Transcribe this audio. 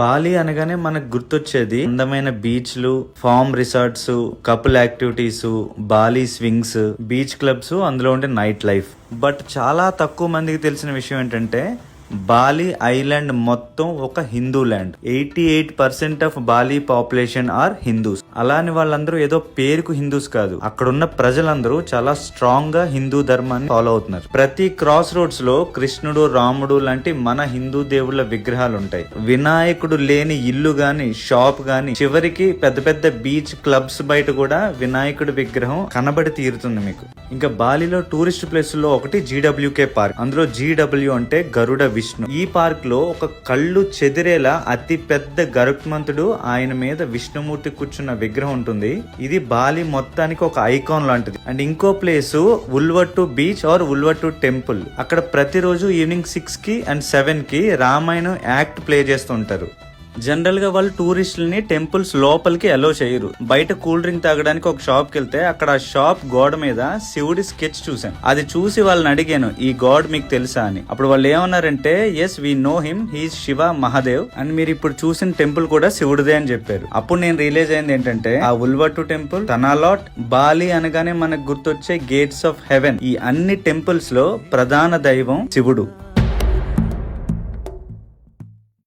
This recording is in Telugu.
బాలి అనగానే మనకు గుర్తొచ్చేది అందమైన బీచ్లు, farm resorts, couple activities, Bali swings, beach clubs, అందులో ఉండే నైట్ లైఫ్. బట్ చాలా తక్కువ మందికి తెలిసిన విషయం ఏంటంటే బాలి ఐలాండ్ మొత్తం ఒక Hindu land. 88% of Bali population are Hindus. అలాని వాళ్ళందరూ ఏదో పేరుకు హిందూస్ కాదు, అక్కడున్న ప్రజలందరూ చాలా స్ట్రాంగ్ గా హిందూ ధర్మాన్ని ఫాలో అవుతున్నారు. ప్రతి క్రాస్ రోడ్స్ లో కృష్ణుడు, రాముడు లాంటి మన హిందూ దేవుళ్ళ విగ్రహాలు ఉంటాయి. వినాయకుడు లేని ఇల్లు గాని, షాప్ గాని, చివరికి పెద్ద పెద్ద బీచ్ క్లబ్స్ బయట కూడా వినాయకుడి విగ్రహం కనబడి తీరుతుంది మీకు. ఇంకా బాలిలో టూరిస్ట్ ప్లేస్ లో ఒకటి GWK పార్క్. అందులో GW అంటే గరుడ విష్ణు. ఈ పార్క్ లో ఒక కళ్ళు చెదిరేలా అతి పెద్ద గరుత్మంతుడు, ఆయన మీద విష్ణుమూర్తి కూర్చున్న విగ్రహం ఉంటుంది. ఇది బాలి మొత్తానికి ఒక ఐకాన్ లాంటిది. అండ్ ఇంకో place Uluwatu beach or Uluwatu temple. అక్కడ ప్రతిరోజు ఈవినింగ్ 6 కి అండ్ 7 కి రామాయణం యాక్ట్ ప్లే చేస్తుంటారు. జనరల్ గా వాళ్ళు టూరిస్టులని టెంపుల్స్ లోపలికి అలో చేయరు. బయట కూల్ డ్రింక్ తాగడానికి ఒక షాప్ కి వెళ్తే అక్కడ ఆ షాప్ గోడ మీద శివుడి స్కెచ్ చూసాను. అది చూసి వాళ్ళని అడిగాను, ఈ గాడ్ మీకు తెలుసా అని. అప్పుడు వాళ్ళు ఏమన్నారంటే, yes we know him, he's Shiva Mahadev and మీరు ఇప్పుడు చూసిన టెంపుల్ కూడా శివుడిదే అని చెప్పారు. అప్పుడు నేను రియలైజ్ అయింది ఏంటంటే, ఆ ఉల్వట్టు టెంపుల్, తనాలాట్, బాలి అనగానే మనకు గుర్తొచ్చే గేట్స్ ఆఫ్ హెవెన్, ఈ అన్ని టెంపుల్స్ లో ప్రధాన దైవం శివుడు.